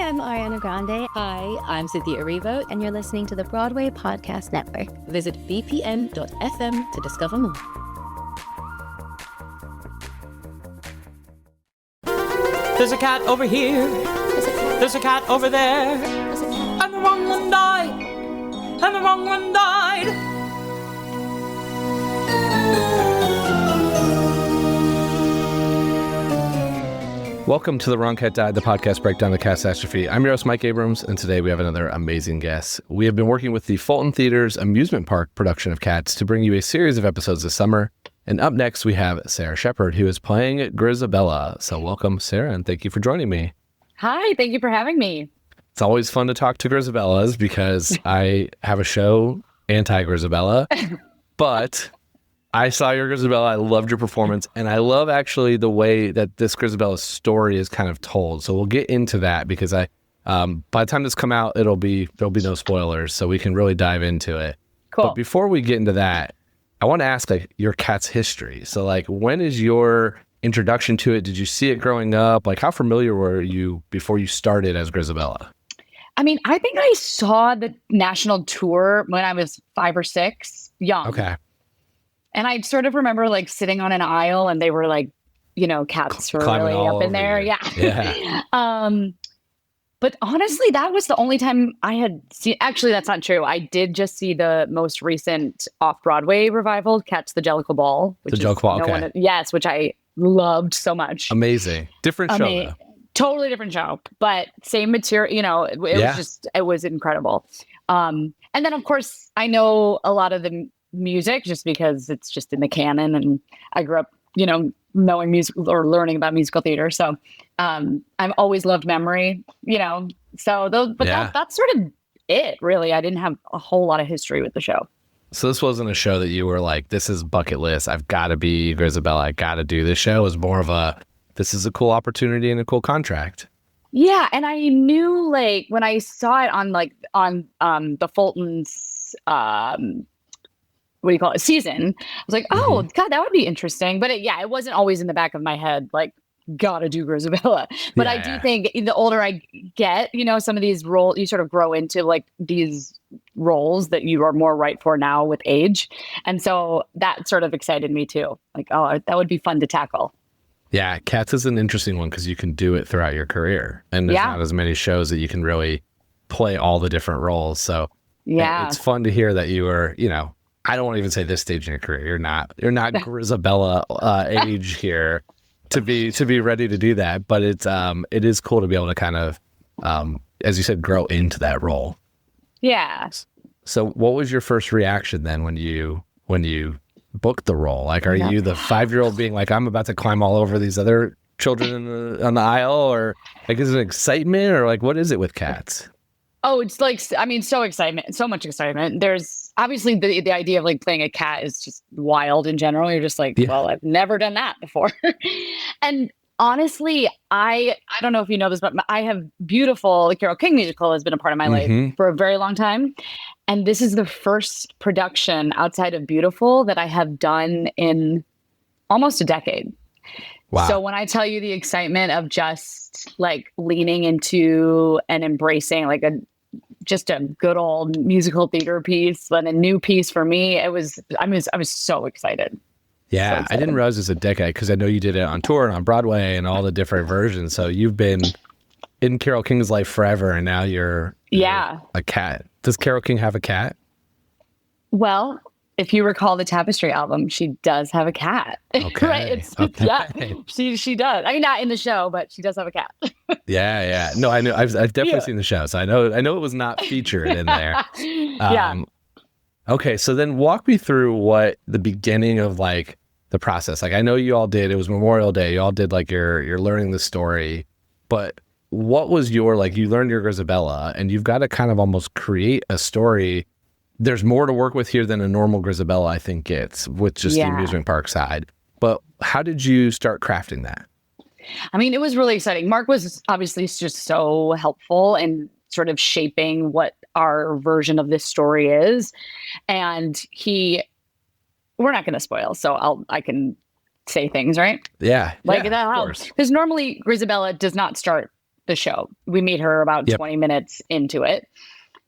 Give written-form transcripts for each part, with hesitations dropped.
I'm Ariana Grande. Hi, I'm Cynthia Erivo. And you're listening to the Broadway Podcast Network. Visit bpn.fm to discover more. There's a cat over here. There's a cat over there. And the wrong one died. And the wrong one died. Welcome to The Wrong Cat Died, the podcast breakdown of catastrophe. I'm your host, Mike Abrams, and today we have another amazing guest. We have been working with the Fulton Theatre's amusement park production of Cats to bring you a series of episodes this summer. And up next, we have Sara Sheperd, who is playing Grizabella. So welcome, Sara, and thank you for joining me. Hi, thank you for having me. It's always fun to talk to Grizabellas because I have a show anti-Grizabella, but I saw your Grizabella. I loved your performance, and I love actually the way that this Grizabella story is kind of told. So we'll get into that because by the time this come out, there'll be no spoilers, so we can really dive into it. Cool. But before we get into that, I want to ask your cat's history. So when is your introduction to it? Did you see it growing up? How familiar were you before you started as Grizabella? I mean, I think I saw the national tour when I was 5 or 6, young. Okay. And I sort of remember sitting on an aisle and they were cats were really up in there. You. Yeah. But honestly, that was the only time I had seen. Actually, that's not true. I did just see the most recent off-Broadway revival, Cats the Jellicle Ball. The Jellicle Ball, okay. Yes, which I loved so much. Amazing. Different show, though. Totally different show, but same material. It was incredible. And then, of course, I know a lot of the music just because it's just in the canon, and I grew up, knowing music or learning about musical theater. So I've always loved memory, So that's sort of it, really. I didn't have a whole lot of history with the show. So this wasn't a show that you were like, this is bucket list. I've got to be Grizabella. I got to do this show. It was more of a, this is a cool opportunity and a cool contract. Yeah. And I knew when I saw it on the Fulton's, season, I was like, oh, God, that would be interesting. But it wasn't always in the back of my head, gotta do Grizabella. But I do think the older I get, some of these roles, you sort of grow into these roles that you are more right for now with age. And so that sort of excited me too. Oh, that would be fun to tackle. Yeah, Cats is an interesting one because you can do it throughout your career. And there's not as many shows that you can really play all the different roles. So it's fun to hear that you were, I don't want to even say this stage in your career. You're not Grizabella age here to be ready to do that. But it is cool to be able to kind of, as you said, grow into that role. Yeah. So what was your first reaction then when you booked the role? Are you the 5-year-old being I'm about to climb all over these other children on the aisle, or is it excitement, or what is it with Cats? Oh, it's so much excitement. There's obviously the idea of playing a cat is just wild in general. You're just well, I've never done that before. And honestly, I don't know if you know this, but I have beautiful, Carole King musical has been a part of my life for a very long time. And this is the first production outside of Beautiful that I have done in almost a decade. Wow. So when I tell you the excitement of just leaning into and embracing just a good old musical theater piece, and a new piece for me, I was so excited. Yeah, so excited. I didn't realize it was a decade because I know you did it on tour and on Broadway and all the different versions. So you've been in Carole King's life forever, and now you're a cat. Does Carole King have a cat? Well, if you recall the Tapestry album, she does have a cat. Okay. Right? Yeah, she does. I mean, not in the show, but she does have a cat. Yeah. No, I know. I've definitely seen the show, so I know it was not featured in there. Yeah. Okay, so then walk me through what the beginning of the process. I know you all did. It was Memorial Day. You all did you're learning the story, but what was your you learned your Grizabella, and you've got to kind of almost create a story. There's more to work with here than a normal Grizabella, I think, gets with just the amusement park side. But how did you start crafting that? I mean, it was really exciting. Mark was obviously just so helpful in sort of shaping what our version of this story is. And we're not going to spoil, so I can say things, right? Yeah. That helps. Because normally Grizabella does not start the show. We meet her about 20 minutes into it.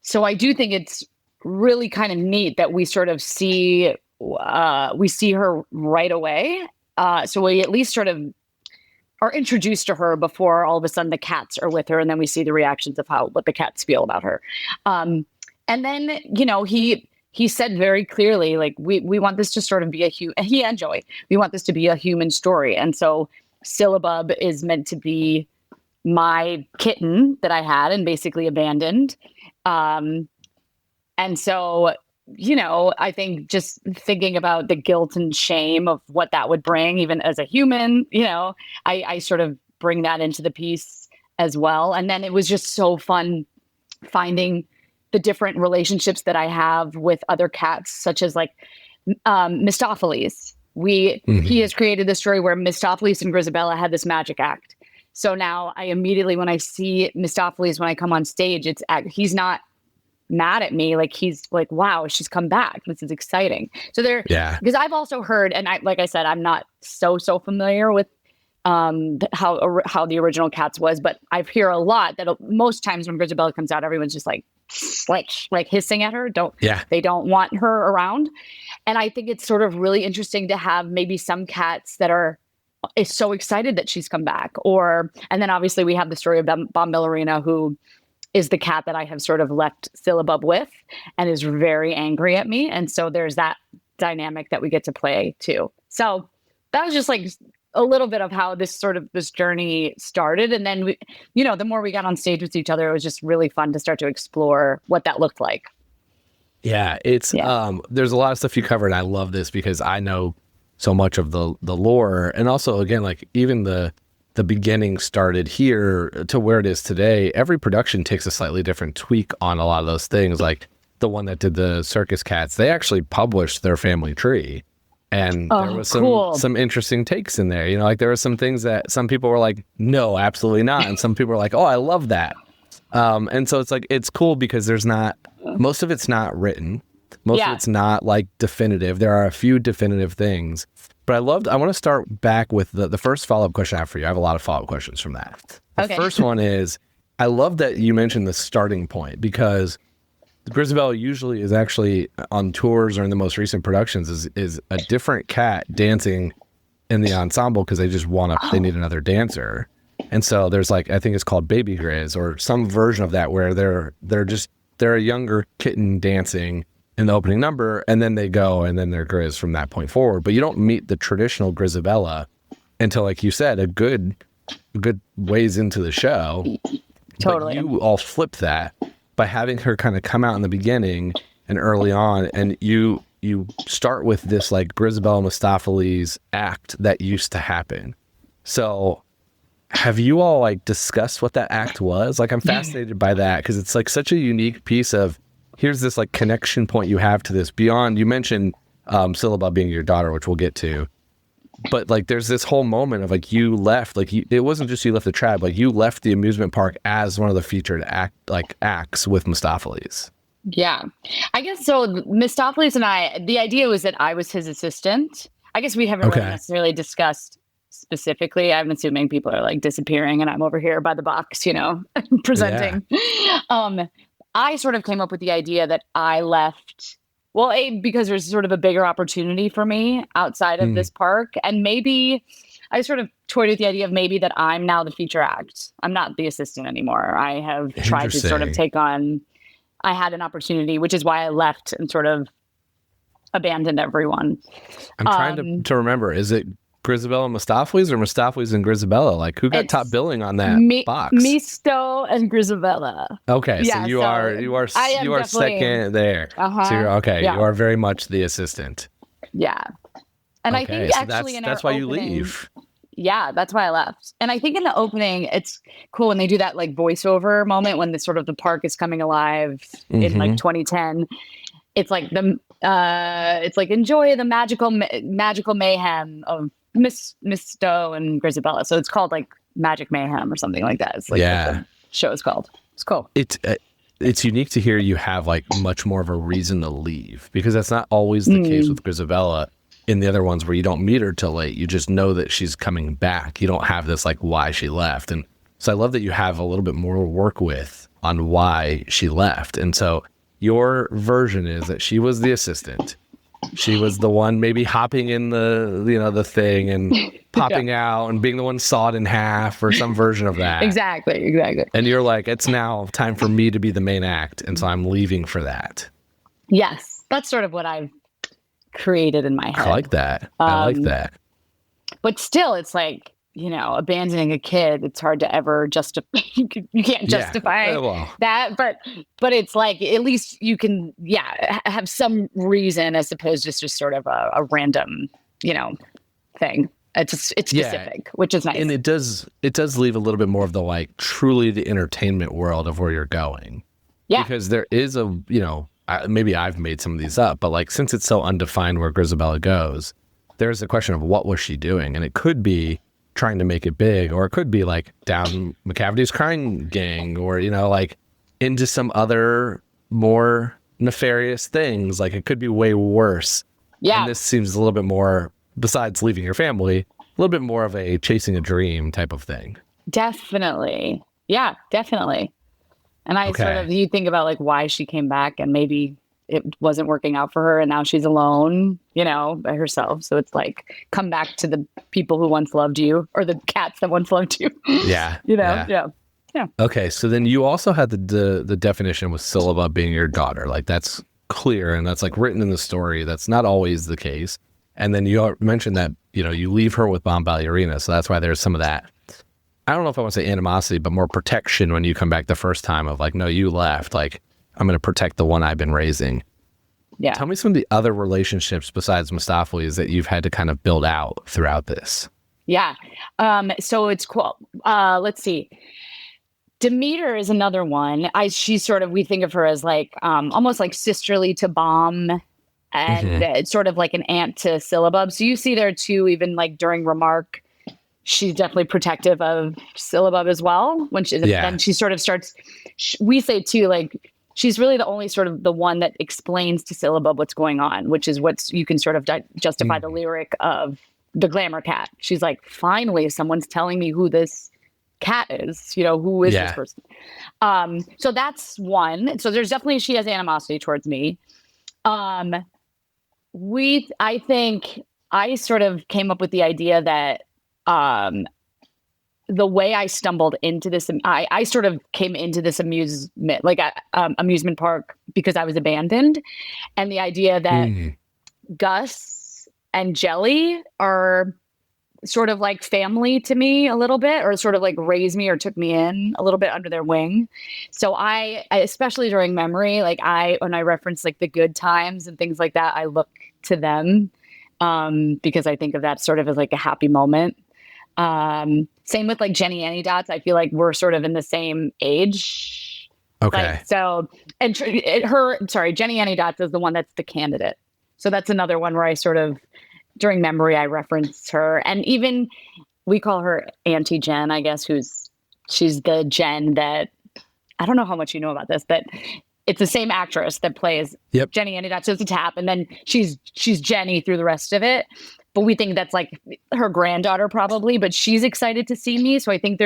So I do think it's really kind of neat that we sort of see her right away. So we at least sort of are introduced to her before all of a sudden the cats are with her, and then we see the reactions of what the cats feel about her. And then, he said very clearly, like, we want this to sort of be he and Joey, we want this to be a human story. And so Syllabub is meant to be my kitten that I had and basically abandoned. And so, I think just thinking about the guilt and shame of what that would bring, even as a human, I sort of bring that into the piece as well. And then it was just so fun finding the different relationships that I have with other cats, such as like Mistopheles. He has created this story where Mistopheles and Grizabella had this magic act. So now I immediately, when I see Mistopheles, when I come on stage, he's not mad at me. Like, he's like, wow, she's come back. This is exciting. So because I've also heard, and like I said, I'm not so familiar with how the original Cats was, but I hear a lot that most times when Grizabella comes out, everyone's just like hissing at her. They don't want her around. And I think it's sort of really interesting to have maybe some cats that is so excited that she's come back. And then obviously we have the story of Bomballerina, who is the cat that I have sort of left Syllabub with and is very angry at me. And so there's that dynamic that we get to play too. So that was just like a little bit of how this journey started. And then the more we got on stage with each other, it was just really fun to start to explore what that looked like. Yeah, there's a lot of stuff you covered. And I love this because I know so much of the lore, and also again, like even the beginning started here to where it is today. Every production takes a slightly different tweak on a lot of those things. Like the one that did the circus cats, they actually published their family tree. And there was some interesting takes in there. Like there were some things that some people were like, no, absolutely not. And some people were like, oh, I love that. And so it's like, it's cool because most of it's not written. Most of it's not like definitive. There are a few definitive things. But I want to start back with the first follow-up question I have for you. I have a lot of follow-up questions from that. The first one is, I love that you mentioned the starting point, because Grizabella usually is actually on tours or in the most recent productions is a different cat dancing in the ensemble because they just they need another dancer. And so there's like, I think it's called Baby Grizz or some version of that where they're a younger kitten dancing in the opening number, and then they go, and then they're Grizz from that point forward. But you don't meet the traditional Grizabella until, like you said, a good ways into the show. Totally. But you all flipped that by having her kind of come out in the beginning and early on, and you start with this like Grizabella Mistopheles act that used to happen. So have you all like discussed what that act was? Like, I'm fascinated by that because it's like such a unique piece of, here's this like connection point you have to this beyond, you mentioned Syllabub being your daughter, which we'll get to. But like, there's this whole moment of like, you left, like it wasn't just you left the tribe, like you left the amusement park as one of the featured acts with Mistopheles. Yeah, I guess so. Mistopheles and the idea was that I was his assistant. I guess we haven't really necessarily discussed specifically. I'm assuming people are like disappearing and I'm over here by the box, presenting. Yeah. I sort of came up with the idea that I left, because there's sort of a bigger opportunity for me outside of this park. And maybe I sort of toyed with the idea of maybe that I'm now the feature act. I'm not the assistant anymore. I have tried to sort of I had an opportunity, which is why I left and sort of abandoned everyone. I'm trying to remember, is it Grizabella and Mistopheles or Mistopheles and Grizabella? Like, who got top billing on that box? Misto and Grizabella. Okay, so you are second there. So you're you are very much the assistant. Yeah, and I think so actually that's why you leave. Yeah, that's why I left. And I think in the opening, it's cool when they do that like voiceover moment when the park is coming alive in like 2010. It's like enjoy the magical mayhem of Misto and Grizabella. So it's called like Magic Mayhem or something like that. It's like what the show is called. It's cool. It's unique to hear you have like much more of a reason to leave, because that's not always the case with Grizabella. In the other ones where you don't meet her till late, you just know that she's coming back. You don't have this like why she left. And So I love that you have a little bit more to work with on why she left. And so your version is that she was the assistant. She was the one maybe hopping in the thing and popping out and being the one sawed in half or some version of that. Exactly. And you're like, it's now time for me to be the main act. And so I'm leaving for that. Yes. That's sort of what I've created in my head. I like that. I like that. But still, it's like, abandoning a kid, it's hard to ever justify. You can't justify that. But it's like, at least you can, have some reason as opposed to just sort of a random, thing. It's specific, which is nice. And it does leave a little bit more of the like truly the entertainment world of where you're going. Yeah. Because there is maybe I've made some of these up, but like since it's so undefined where Grizabella goes, there's a question of what was she doing, and it could be trying to make it big, or it could be like down McCavity's crime gang, or like into some other more nefarious things. Like it could be way worse. Yeah. And this seems a little bit more, besides leaving your family, a little bit more of a chasing a dream type of thing. Definitely. Yeah, definitely. And you think about like why she came back, and maybe it wasn't working out for her, and now she's alone, by herself. So it's like, come back to the people who once loved you, or the cats that once loved you. Yeah. Yeah. Okay. So then you also had the definition with Syllabub being your daughter. Like that's clear, and that's like written in the story. That's not always the case. And then you mentioned that, you leave her with Bomb Ballerina. So that's why there's some of that, I don't know if I want to say animosity, but more protection when you come back the first time of like, no, you left. Like, I'm going to protect the one I've been raising. Yeah. Tell me some of the other relationships besides Mustafali's that you've had to kind of build out throughout this. Yeah. So it's cool. Let's see. Demeter is another one. We think of her as like, almost like sisterly to Bomb, and it's sort of like an aunt to Syllabub. So you see there too, even like during Remark, she's definitely protective of Syllabub as well. Then she sort of starts, we say too, like, she's really the only sort of the one that explains to Syllabub what's going on, which is you can sort of justify the lyric of the glamour cat. She's like, finally, someone's telling me who this cat is, who is this person? So that's one. So there's definitely, she has animosity towards me. I think I sort of came up with the idea that, the way I stumbled into this, I sort of came into this amusement park because I was abandoned. And the idea that Gus and Jelly are sort of like family to me a little bit, or sort of like raised me or took me in a little bit under their wing. So I especially during memory, like when I reference like the good times and things like that, I look to them because I think of that sort of as like a happy moment. Same with like Jenny Anydots. I feel like we're sort of in the same age. Okay. Jenny Anydots is the one that's the candidate. So that's another one where I sort of, during memory, I reference her. And even we call her Auntie Jen, I guess, she's the Jen that, I don't know how much you know about this, but it's the same actress that plays Jenny Anydots. So it's a tap. And then she's Jenny through the rest of it. But we think that's like her granddaughter probably, but she's excited to see me. So I think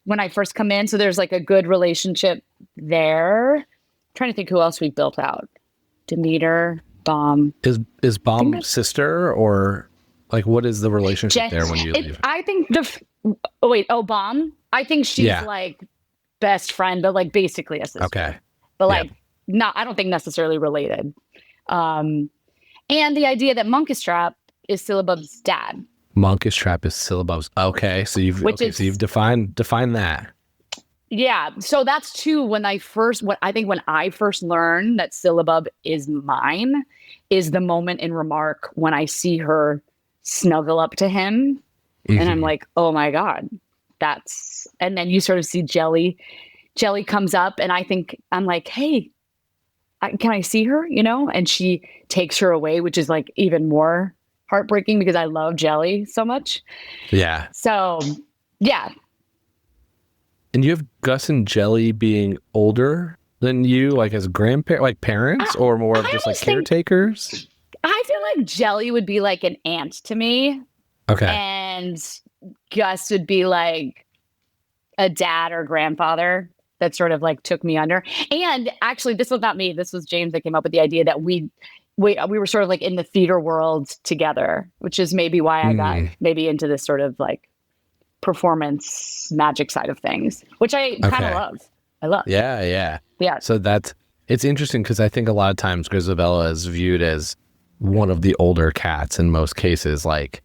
when I first come in, so there's like a good relationship there. I'm trying to think who else we've built out. Demeter, Bomb. Is Bomb sister, or like what is the relationship there when you leave? I think Bomb. I think she's like best friend, but like basically a sister. Okay. But like I don't think necessarily related. And the idea that Monkistrap is Syllabub's dad. Monkistrap is Syllabub's. Okay, so you've defined that. Yeah, so that's too. When I first learned that Syllabub is mine, is the moment in Remark when I see her snuggle up to him, and I'm like, oh my god, and then you sort of see Jelly comes up, and I'm like, hey, can I see her? And she takes her away, which is like even more heartbreaking because I love Jelly so much. Yeah. So, yeah. And you have Gus and Jelly being older than you, like as parents, or more of just like caretakers? I feel like Jelly would be like an aunt to me. Okay. And Gus would be like a dad or grandfather that sort of like took me under. And actually, this was not me. This was James that came up with the idea that we were sort of like in the theater world together, which is maybe why I got maybe into this sort of like performance magic side of things, which I kind of love. I love. Yeah. So it's interesting because I think a lot of times Grizabella is viewed as one of the older cats in most cases, like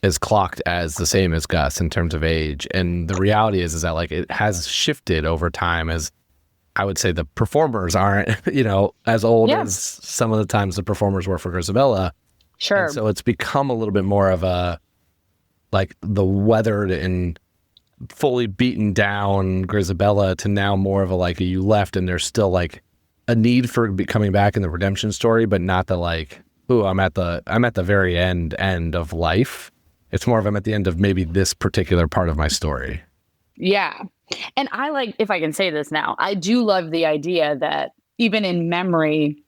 is clocked as the same as Gus in terms of age. And the reality is that like it has shifted over time, as I would say the performers aren't, as old as some of the times the performers were for Grizabella. Sure. And so it's become a little bit more of a, like the weathered and fully beaten down Grizabella to now more of a, like you left and there's still like a need for coming back in the redemption story, but not the like, ooh, I'm at the very end of life. It's more of I'm at the end of maybe this particular part of my story. Yeah. And I like, if I can say this now, I do love the idea that even in memory,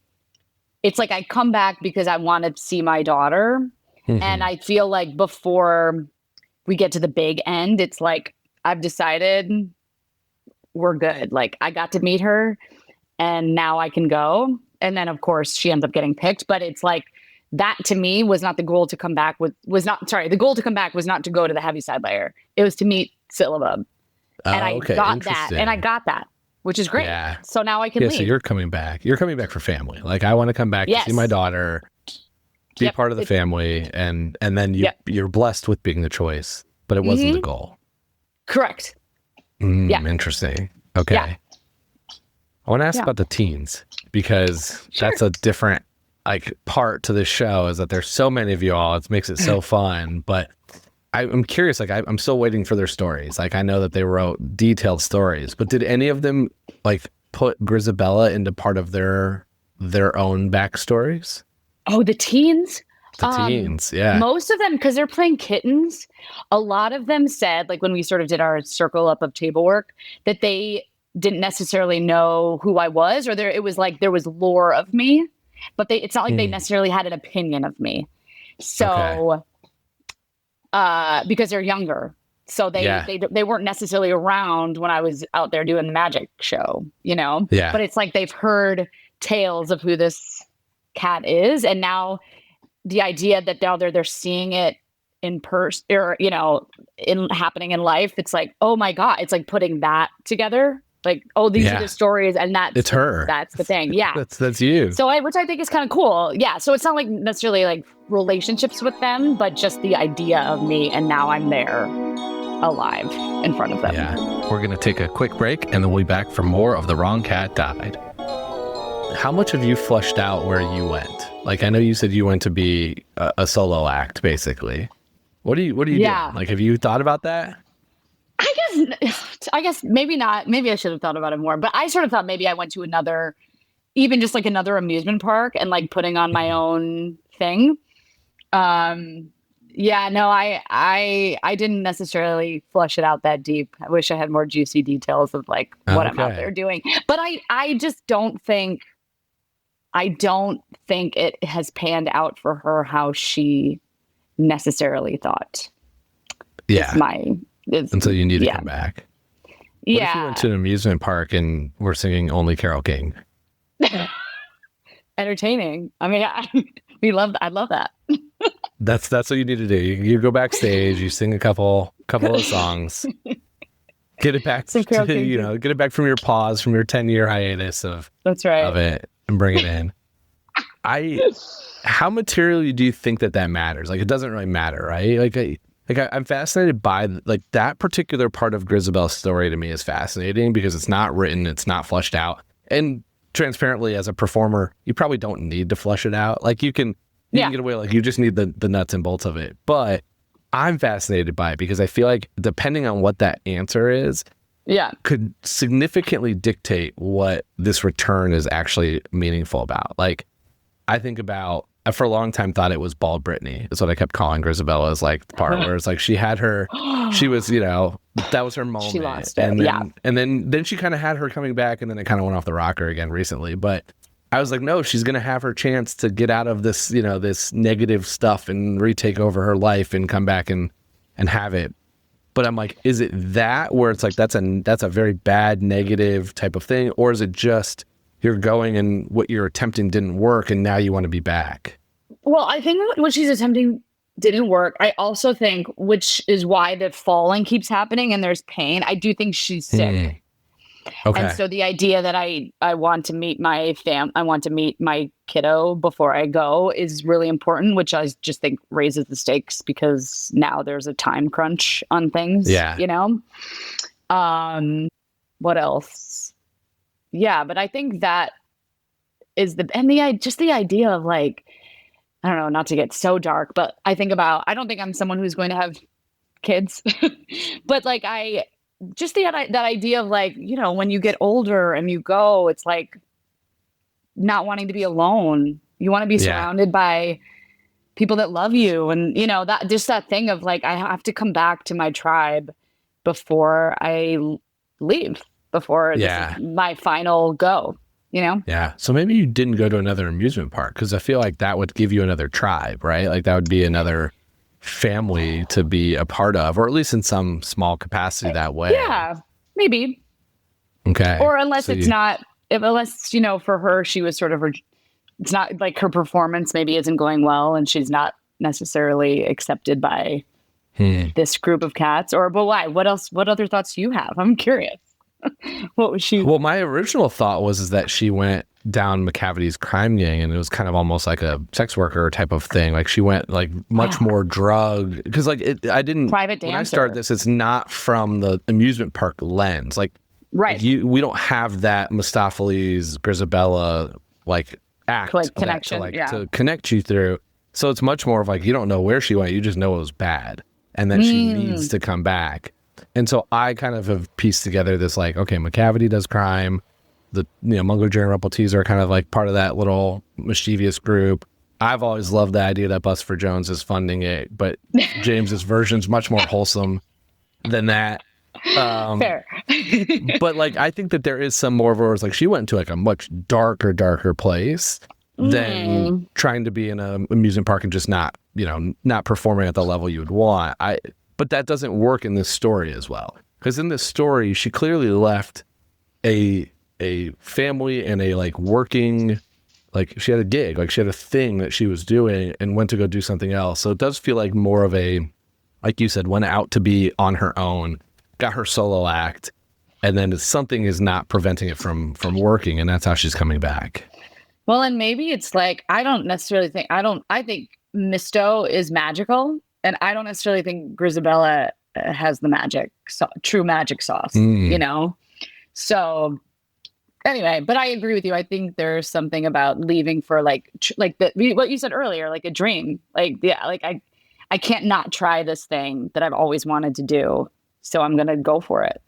it's like I come back because I want to see my daughter. And I feel like before we get to the big end, it's like, I've decided we're good. Like I got to meet her and now I can go. And then of course she ends up getting picked, but it's like, that to me was not the goal to come back the goal to come back was not to go to the Heaviside Layer. It was to meet Syllabub. And I got that, which is great. Yeah. So now I can leave. So you're coming back. You're coming back for family. Like I want to come back to see my daughter, be part of the family, and then you're blessed with being the choice, but it wasn't the goal. Correct. Interesting. Okay. Yeah. I want to ask about the teens, because that's a different like part to this show, is that there's so many of you all. It makes it so fun. But I'm curious, like I'm still waiting for their stories. Like I know that they wrote detailed stories, but did any of them like put Grizabella into part of their own backstories? Oh, the teens? The teens, yeah. Most of them, because they're playing kittens, a lot of them said, like when we sort of did our circle up of table work, that they didn't necessarily know who I was, or it was like there was lore of me, but it's not like they necessarily had an opinion of me. So, because they're younger, so they weren't necessarily around when I was out there doing the magic show, Yeah. But it's like they've heard tales of who this cat is, and now the idea that now they're seeing it in person, or in happening in life. It's like, oh my God, it's like putting that together. Like, oh, these are the stories, and it's her. That's the thing. Yeah, that's you. So which I think is kind of cool. Yeah. So it's not like necessarily like relationships with them, but just the idea of me, and now I'm there, alive in front of them. Yeah. We're gonna take a quick break, and then we'll be back for more of The Wrong Cat Died. How much have you fleshed out where you went? Like, I know you said you went to be a solo act, basically. What do you do? Like, have you thought about that? I guess maybe not. Maybe I should have thought about it more. But I sort of thought maybe I went to another amusement park and like putting on my own thing. Yeah, no, I didn't necessarily flesh it out that deep. I wish I had more juicy details of like what I'm out there doing. But I just don't think it has panned out for her how she necessarily thought. Yeah. And so you need to come back. What if you went to an amusement park and we're singing Only Carole King? Entertaining. I mean, I love that. That's what you need to do. You go backstage, you sing a couple of songs, get it back get it back from your pause, from your 10-year hiatus of it, and bring it in. How materially do you think that matters? Like, it doesn't really matter, right? I'm fascinated by like that particular part of Grizabella's story. To me is fascinating because it's not written, it's not fleshed out, and transparently as a performer, you probably don't need to flesh it out. Like you can get away, like you just need the nuts and bolts of it. But I'm fascinated by it because I feel like depending on what that answer is, could significantly dictate what this return is actually meaningful about. Like I think about, for a long time thought it was Bald Brittany. That's what I kept calling Grizabella's like the part where it's like she had her, she was, that was her moment. She lost it. And then she kind of had her coming back, and then it kind of went off the rocker again recently. But I was like, no, she's going to have her chance to get out of this, this negative stuff and retake over her life and come back and have it But I'm like, is it that where it's like that's a very bad negative type of thing, or is it just you're going and what you're attempting didn't work and now you want to be back? Well, I think what she's attempting didn't work. I also think, which is why the falling keeps happening and there's pain. I do think she's sick. Okay. And so the idea that I want to meet I want to meet my kiddo before I go is really important, which I just think raises the stakes because now there's a time crunch on things. Yeah. You know? What else? Yeah, but I think that is the idea of like, I don't know, not to get so dark, but I don't think I'm someone who's going to have kids, but like that idea of like, you know, when you get older and you go, it's like not wanting to be alone. You want to be surrounded by people that love you. And, you know, that thing of like, I have to come back to my tribe before I leave, before this is my final go, you know? Yeah. So maybe you didn't go to another amusement park because I feel like that would give you another tribe, right? Like that would be another family to be a part of, or at least in some small capacity that way. Yeah, maybe. Okay. Or unless unless, you know, for her, she was sort of it's not like her performance maybe isn't going well and she's not necessarily accepted by this group of cats, but why? What else? What other thoughts do you have? I'm curious. What was she? Well, my original thought was that she went down McCavity's crime gang and it was kind of almost like a sex worker type of thing. Like she went like much more drug because like I didn't private dancer. When I started this, it's not from the amusement park lens. Like we don't have that Mistopheles Grizabella like act like connection to connect you through. So it's much more of like you don't know where she went, you just know it was bad and that she needs to come back. And so I kind of have pieced together this like, okay, McCavity does crime. The Mungo, Jerry, and Rumple Teaser are kind of like part of that little mischievous group. I've always loved the idea that Bustopher Jones is funding it, but James's version's much more wholesome than that. Fair. But like I think that there is some more of where it's like she went to like a much darker place than trying to be in an amusement park and just not performing at the level you would want. But that doesn't work in this story as well. Because in this story, she clearly left a family and a like working, like she had a gig, like she had a thing that she was doing and went to go do something else. So it does feel like more of a, like you said, went out to be on her own, got her solo act, and then something is not preventing it from working, and that's how she's coming back. Well, and maybe it's like, I think Misto is magical. And I don't necessarily think Grizabella has the true magic sauce, you know? So anyway, but I agree with you. I think there's something about leaving for like what you said earlier, like a dream. Like, yeah, like I can't not try this thing that I've always wanted to do. So I'm going to go for it.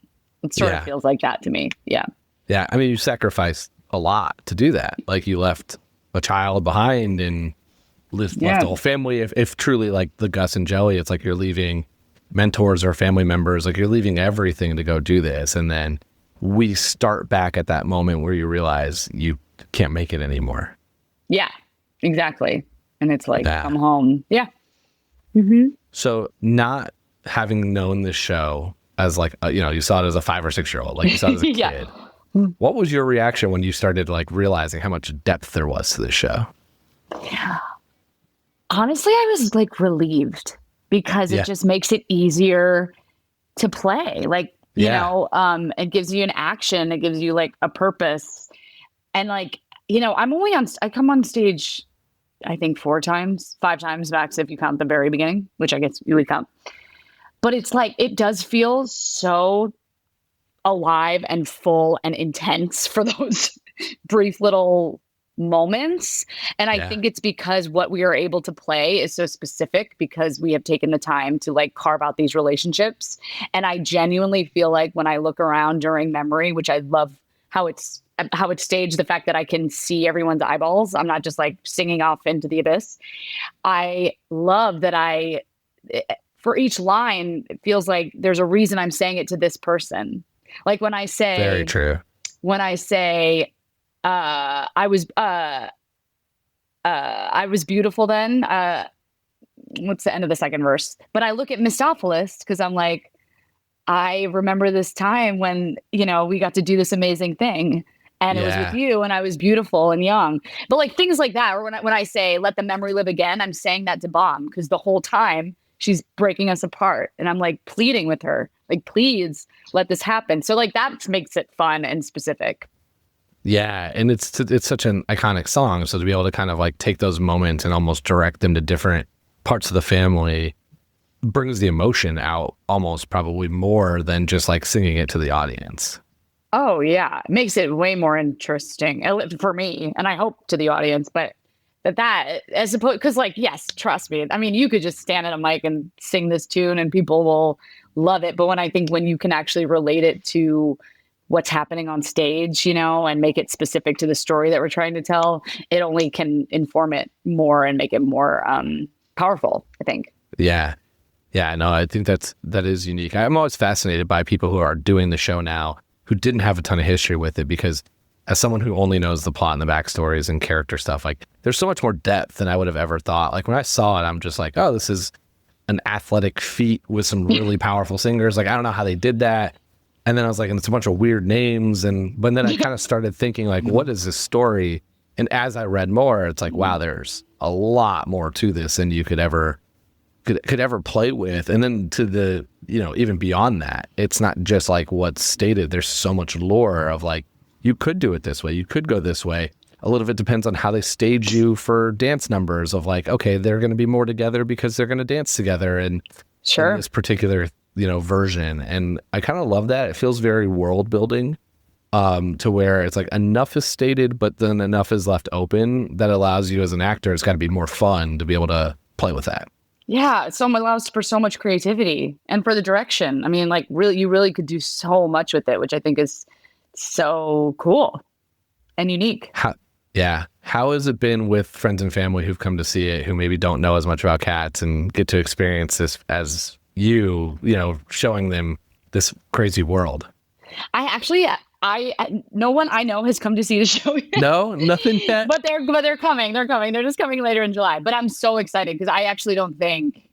It sort of feels like that to me. Yeah. Yeah. I mean, you sacrificed a lot to do that. Like you left a child behind and left the whole family. If truly like the Gus and Jelly, it's like you're leaving mentors or family members, like you're leaving everything to go do this. And then we start back at that moment where you realize you can't make it anymore. Yeah, exactly. And it's like, come home. Yeah. So not having known this show as like, you saw it as a 5 or 6 year old, like you saw it as a kid. What was your reaction when you started like realizing how much depth there was to this show? Yeah. Honestly, I was like relieved because it just makes it easier to play. Like, you know, it gives you an action. It gives you like a purpose. And like, you know, I come on stage, I think 5 times max if you count the very beginning, which I guess you would count. But it's like, it does feel so alive and full and intense for those brief little moments. And I think it's because what we are able to play is so specific because we have taken the time to like carve out these relationships. And I genuinely feel like when I look around during memory, which I love how it's staged, the fact that I can see everyone's eyeballs. I'm not just like singing off into the abyss. I love that for each line, it feels like there's a reason I'm saying it to this person. Like when I say, very true. When I say, I was beautiful then. What's the end of the second verse? But I look at Mistopheles because I'm like, I remember this time when, we got to do this amazing thing. And it was with you, and I was beautiful and young. But like things like that, or when I say let the memory live again, I'm saying that to Bomb, because the whole time she's breaking us apart, and I'm like pleading with her, like, please let this happen. So like that makes it fun and specific. Yeah, and it's such an iconic song, so to be able to kind of like take those moments and almost direct them to different parts of the family brings the emotion out almost probably more than just like singing it to the audience. Oh, yeah. It makes it way more interesting for me, and I hope to the audience. But that as opposed, because like, yes, trust me. I mean, you could just stand at a mic and sing this tune and people will love it. But when you can actually relate it to what's happening on stage, and make it specific to the story that we're trying to tell, it only can inform it more and make it more powerful, I think. Yeah. Yeah, no, I think that is unique. I'm always fascinated by people who are doing the show now who didn't have a ton of history with it, because as someone who only knows the plot and the backstories and character stuff, like there's so much more depth than I would have ever thought. Like when I saw it, I'm just like, oh, this is an athletic feat with some really powerful singers. Like, I don't know how they did that. And then I was like, and it's a bunch of weird names. But then I kind of started thinking like, what is this story? And as I read more, it's like, wow, there's a lot more to this than you could ever play with. And then to the, even beyond that, it's not just like what's stated. There's so much lore of like, you could do it this way, you could go this way. A little bit depends on how they stage you for dance numbers of like, okay, they're going to be more together because they're going to dance together and sure, in this particular, version. And I kind of love that. It feels very world building, to where it's like enough is stated, but then enough is left open that allows you as an actor, it's got to be more fun to be able to play with that. Yeah, it allows for so much creativity and for the direction. I mean, like you really could do so much with it, which I think is so cool and unique. How has it been with friends and family who've come to see it, who maybe don't know as much about cats and get to experience this as showing them this crazy world? No one I know has come to see the show yet. No, nothing yet. But they're coming. They're coming. They're just coming later in July. But I'm so excited because I actually don't think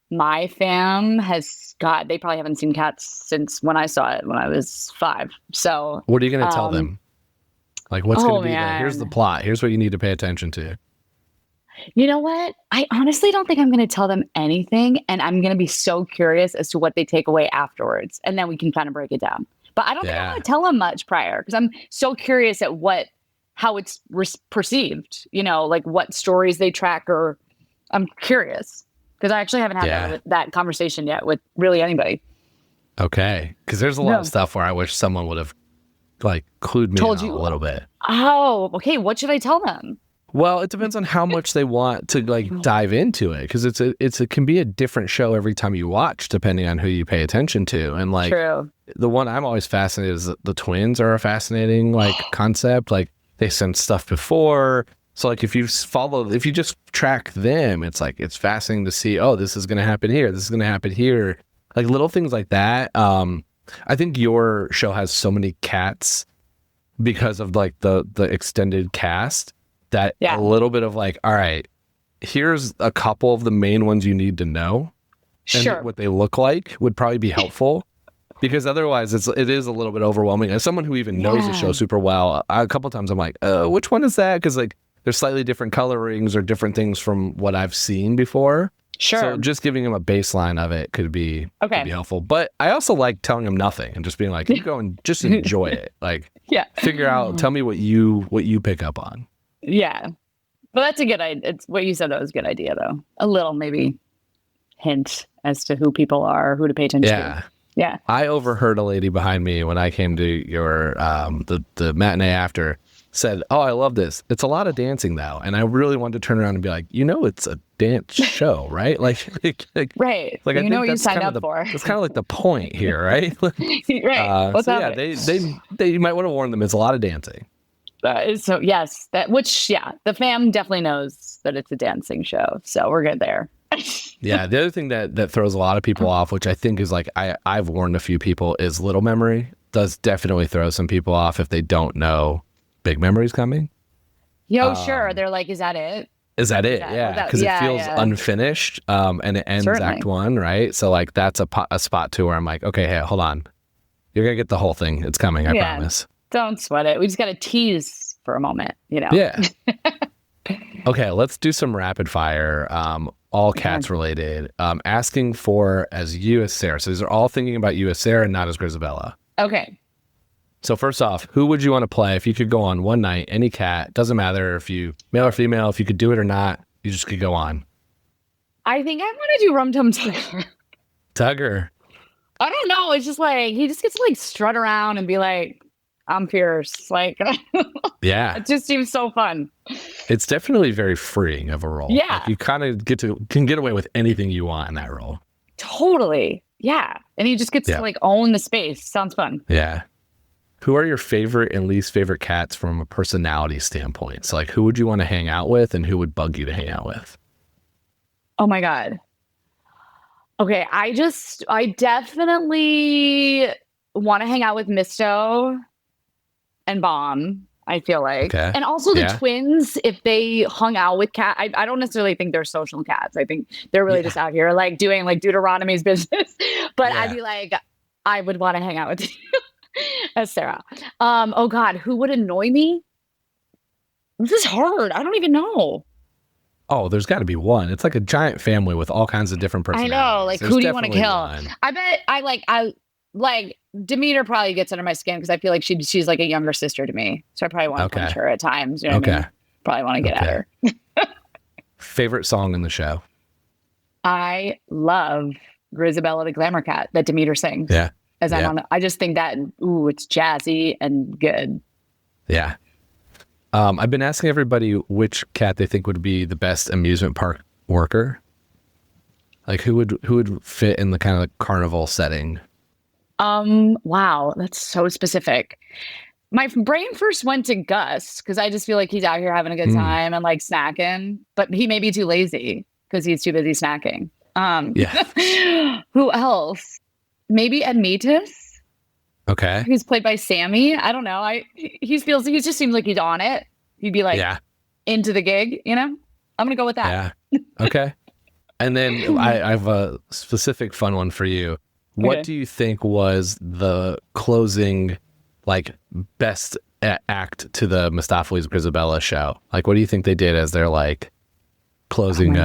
my fam they probably haven't seen Cats since when I saw it when I was 5. So what are you going to tell them? Like, what's going to be there? Here's the plot. Here's what you need to pay attention to. You know what? I honestly don't think I'm going to tell them anything. And I'm going to be so curious as to what they take away afterwards. And then we can kind of break it down. But I don't think I'm going to tell them much prior because I'm so curious at how it's perceived, like what stories they track, or I'm curious because I actually haven't had that conversation yet with really anybody. Okay. Because there's a lot of stuff where I wish someone would have like clued me in a little bit. Oh, okay. What should I tell them? Well, it depends on how much they want to like dive into it, because it can be a different show every time you watch, depending on who you pay attention to. And like True. The one I'm always fascinated is the twins are a fascinating like concept. Like they sent stuff before, so like if you just track them, it's like it's fascinating to see. Oh, this is going to happen here. This is going to happen here. Like little things like that. I think your show has so many cats because of like the extended cast. That a little bit of like, all right, here's a couple of the main ones you need to know. And what they look like would probably be helpful, because otherwise it is a little bit overwhelming. As someone who even knows the show super well, a couple of times I'm like, which one is that? Because like there's slightly different colorings or different things from what I've seen before. Sure. So just giving them a baseline of it could be helpful. But I also like telling them nothing and just being like, you go and just enjoy it. Like, figure out, tell me what you pick up on. Yeah. But that's a good idea. It's what you said. That was a good idea, though. A little maybe hint as to who people are, who to pay attention to. Yeah. I overheard a lady behind me when I came to your the matinee after said, "Oh, I love this. It's a lot of dancing though." And I really wanted to turn around and be like, it's a dance show, right? Like right. Like, you know what you signed up for. It's kind of like the point here, right? Right. What's up? They might want to warn them. It's a lot of dancing. The fam definitely knows that it's a dancing show, so we're good there. Yeah, the other thing that throws a lot of people off, which I think is like I've warned a few people, is little memory. Does definitely throw some people off if they don't know big memory's coming. Sure. They're like, is that it? Is that it? Yeah, because it feels unfinished, and it ends Certainly. Act 1, right? So like that's a spot too where I'm like, okay, hey, hold on, you're gonna get the whole thing. It's coming, I promise. Don't sweat it. We just got to tease for a moment, Yeah. Okay, let's do some rapid fire. All cats related. Asking for as Sarah. So these are all thinking about you as Sarah, not as Grizabella. Okay. So first off, who would you want to play if you could go on one night? Any cat, doesn't matter if you male or female. If you could do it or not, you just could go on. I think I want to do Rum Tum Tugger. Tugger. I don't know. It's just like he just gets to like strut around and be like, "I'm fierce." Like, yeah, it just seems so fun. It's definitely very freeing of a role. Yeah, like you kind of can get away with anything you want in that role. Totally. Yeah, and he just gets to like own the space. Sounds fun. Yeah. Who are your favorite and least favorite cats from a personality standpoint? So like who would you want to hang out with and who would bug you to hang out with? Oh my God. Okay. I definitely want to hang out with Misto and Bomb, I feel like. Okay. And also the twins, if they hung out with cat, I don't necessarily think they're social cats. I think they're really just out here like doing like Deuteronomy's business. But I'd be like, I would want to hang out with you. As Sarah. Oh God, who would annoy me? This is hard. I don't even know. Oh, there's got to be one. It's like a giant family with all kinds of different personalities. I know. Like, who do you want to kill? One. I bet I like Demeter probably gets under my skin because I feel like she's like a younger sister to me. So I probably want to punch her at times. You know what I mean? Probably want to get at her. Favorite song in the show? I love Grizabella the Glamour Cat that Demeter sings. Yeah. I just think that, it's jazzy and good. Yeah. I've been asking everybody which cat they think would be the best amusement park worker. Like who would fit in the kind of carnival setting? Wow, that's so specific. My brain first went to Gus because I just feel like he's out here having a good time and like snacking, but he may be too lazy because he's too busy snacking. Who else? Maybe Admetus. Okay. Who's played by Sammy. I don't know. He just seems like he's on it. He'd be like into the gig, you know? I'm gonna go with that. Yeah. Okay. And then I have a specific fun one for you. What do you think was the closing, like, best act to the Mistopheles Grizabella show? Like, what do you think they did as their like closing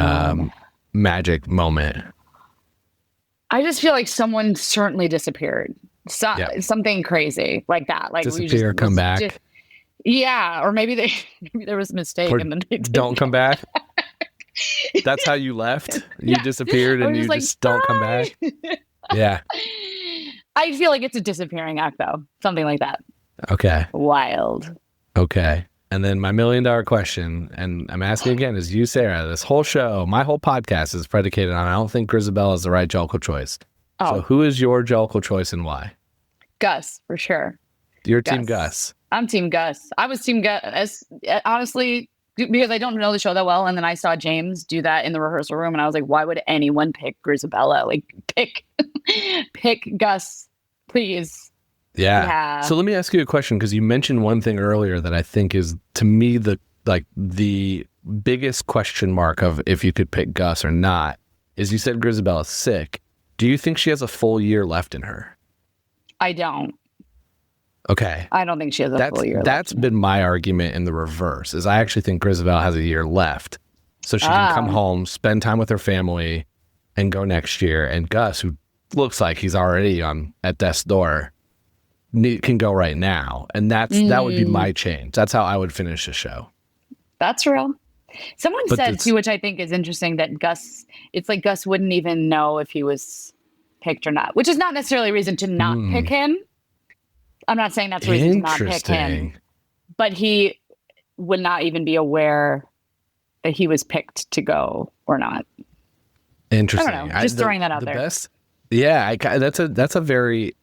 magic moment? I just feel like someone certainly disappeared. Something crazy like that. Like disappear, come back. Or maybe there was a mistake and then they don't come back. That's how you left. You disappeared and you just don't come back. Yeah. I feel like it's a disappearing act though. Something like that. Okay. Wild. Okay. And then my $1 million question, and I'm asking again, is you, Sarah, this whole show, my whole podcast is predicated on I don't think Grizabella is the right Jellicle choice. Oh. So who is your Jellicle choice and why? Gus, for sure. You're Team Gus. I'm Team Gus. I was Team Gus, honestly, because I don't know the show that well. And then I saw James do that in the rehearsal room. And I was like, why would anyone pick Grizabella? Like, pick Gus, please. Yeah. So let me ask you a question, because you mentioned one thing earlier that I think is, to me, the biggest question mark of if you could pick Gus or not is you said Grizabella's sick. Do you think she has a full year left in her? I don't. Okay. I don't think she has a full year left. That's been my argument in the reverse, is I actually think Grizabella has a year left. So she can come home, spend time with her family, and go next year. And Gus, who looks like he's already at death's door, can go right now. And that would be my change. That's how I would finish the show. That's real. Someone said too, which I think is interesting, that Gus wouldn't even know if he was picked or not, which is not necessarily a reason to not pick him. I'm not saying that's a reason to not pick him, but he would not even be aware that he was picked to go or not. Interesting. I don't know. Just throwing that out there. Best, yeah, that's a very,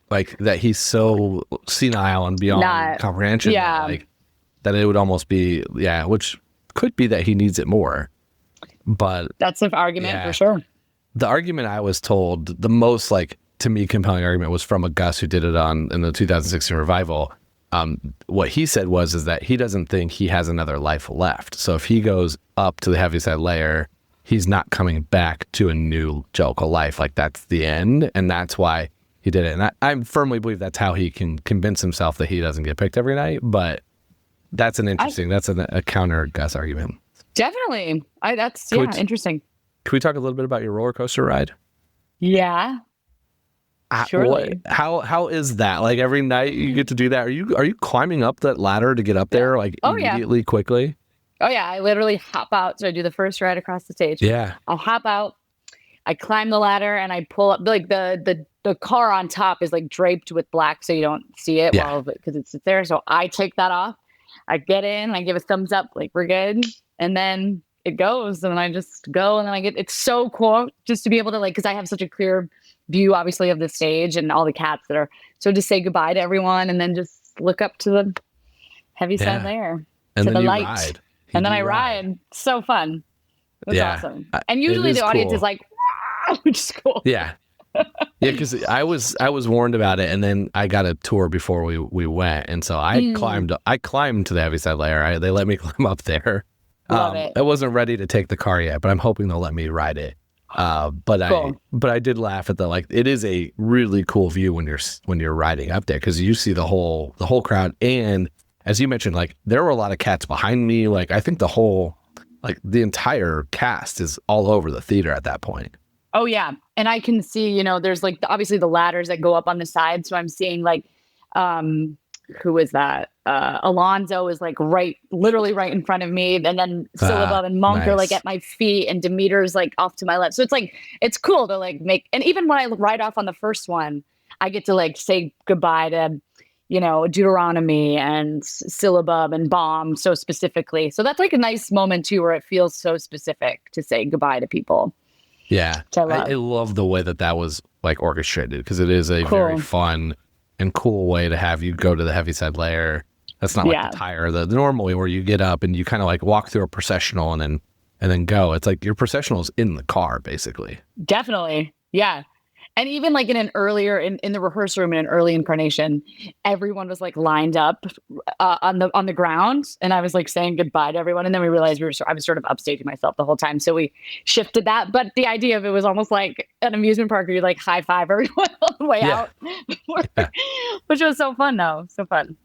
like, that he's so senile and beyond comprehension. Yeah. Like, that it would almost be, which could be that he needs it more. But that's an argument for sure. The argument I was told, the most, like, to me, compelling argument was from a Gus who did it in the 2016 revival. what he said is that he doesn't think he has another life left. So if he goes up to the heaviside layer, he's not coming back to a new Jellicle life. Like, that's the end, and that's why he did it. And I firmly believe that's how he can convince himself that he doesn't get picked every night. But that's an interesting, that's a counter Gus argument. Definitely. Interesting. Can we talk a little bit about your roller coaster ride? Yeah. Surely. How is that? Like, every night you get to do that? Are you climbing up that ladder to get up there immediately, quickly? Oh yeah, I literally hop out. So I do the first ride across the stage. Yeah. I'll hop out, I climb the ladder, and I pull up. Like, the car on top is like draped with black, so you don't see it because it sits there. So I take that off. I get in, I give a thumbs up, like, we're good, and then it goes, and I just go, and then it's so cool just to be able to, like, because I have such a clear view, obviously, of the stage and all the cats that are, so just say goodbye to everyone, and then just look up to the heaviside layer, and to then the you light. Ride. And then I ride. So fun. It was awesome. And usually the audience is like, wow, which is cool. Yeah. Yeah, because I was warned about it, and then I got a tour before we went, and so I climbed to the heaviside layer. They let me climb up there. Love it. I wasn't ready to take the car yet, but I'm hoping they'll let me ride it. But I did laugh at it is a really cool view when you're riding up there, because you see the whole crowd, and as you mentioned, like, there were a lot of cats behind me. Like, I think the entire cast is all over the theater at that point. Oh yeah. And I can see, there's like obviously the ladders that go up on the side. So I'm seeing like, who is that? Alonzo is like literally right in front of me. And then Syllabub and Monk are like at my feet, and Demeter's like off to my left. So it's like, it's cool to like and even when I ride off on the first one, I get to like say goodbye to, Deuteronomy and Syllabub and Bomb so specifically. So that's like a nice moment too, where it feels so specific to say goodbye to people. Yeah. I love the way that was like orchestrated, because it is a very fun and cool way to have you go to the heaviside layer. That's not like the tire, the normally where you get up and you kind of like walk through a processional and then go. It's like your processional is in the car, basically. Definitely. Yeah. And even like in the rehearsal room in an early incarnation, everyone was like lined up on the ground, and I was like saying goodbye to everyone. And then we realized I was sort of upstaging myself the whole time, so we shifted that. But the idea of it was almost like an amusement park where you like high five everyone on the way out, which was so fun. Though, so fun.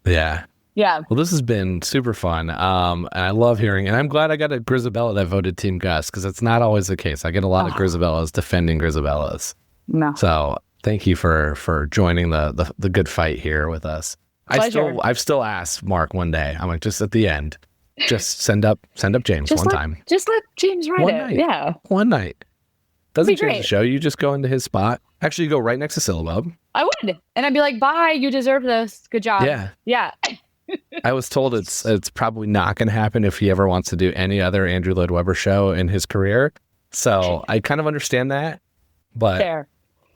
Yeah. Yeah. Well, this has been super fun. And I love hearing, and I'm glad I got a Grizabella that voted Team Gus, because it's not always the case. I get a lot of Grizabellas defending Grizabellas. No. So thank you for joining the good fight here with us. Pleasure. I've still asked Mark one day. I'm like, just at the end, just send up James time. Just let James ride it. Night. Yeah. One night. Doesn't change great. the show. You just go into his spot. Actually, you go right next to Syllabub. I would. And I'd be like, bye, you deserve this. Good job. Yeah. Yeah. I was told it's probably not going to happen if he ever wants to do any other Andrew Lloyd Webber show in his career. So I kind of understand that. But Fair.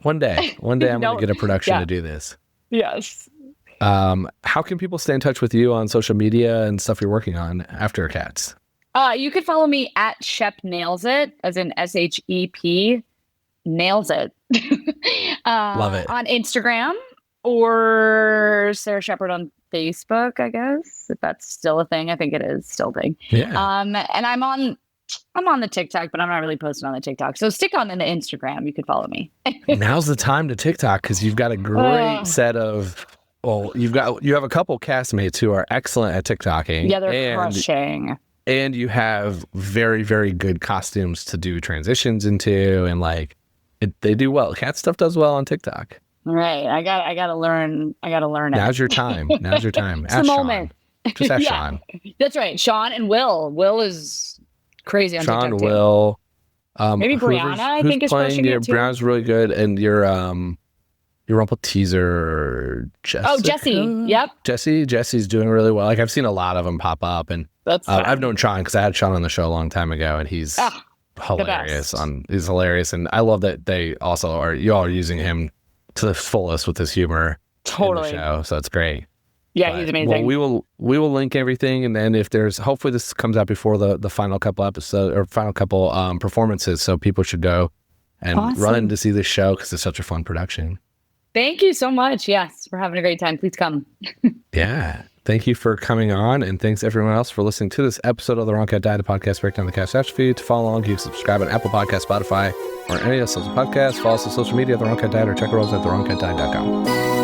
One day I'm going to get a production to do this. Yes. How can people stay in touch with you on social media and stuff you're working on after Cats? You could follow me at Shep Nails It, as in SHEP Nails It. Love it. On Instagram, or Sara Sheperd on Facebook, I guess, if that's still a thing. I think it is still a thing. Yeah. And I'm on the TikTok, but I'm not really posting on the TikTok. So stick on in the Instagram. You could follow me. Now's the time to TikTok, because you've got a great set of. Well, you have a couple castmates who are excellent at TikToking. Yeah, they're crushing. And you have very, very good costumes to do transitions into, and they do well. Cat stuff does well on TikTok. Right. I gotta learn it. Now's your time. It's ask the moment. Sean. Just ask Sean. That's right. Sean and Will. Will is crazy on Sean, TikTok Will. Maybe Brianna, I think, is pushing it too. Brianna's really good, and your Rumple teaser, Jessica. Oh, Jessie. Yep. Jesse's doing really well. I've seen a lot of them pop up, and I've known Sean because I had Sean on the show a long time ago, and he's hilarious. He's hilarious, and I love that you all are using him to the fullest with his humor. Totally. In the show, so it's great. Yeah, he's amazing. Well, we will link everything, and then if there's, hopefully this comes out before the final couple episodes or final couple performances, so people should go and run in to see this show because it's such a fun production. Thank you so much. Yes, we're having a great time. Please come. Yeah. Thank you for coming on, and thanks everyone else for listening to this episode of The Wrong Cat Died, a podcast breakdown the cast after feed. To follow along, you can subscribe on Apple Podcasts, Spotify, or any of the social podcasts. Follow us on social media at The Wrong Cat Died, or check our website at thewrongcatdied.com.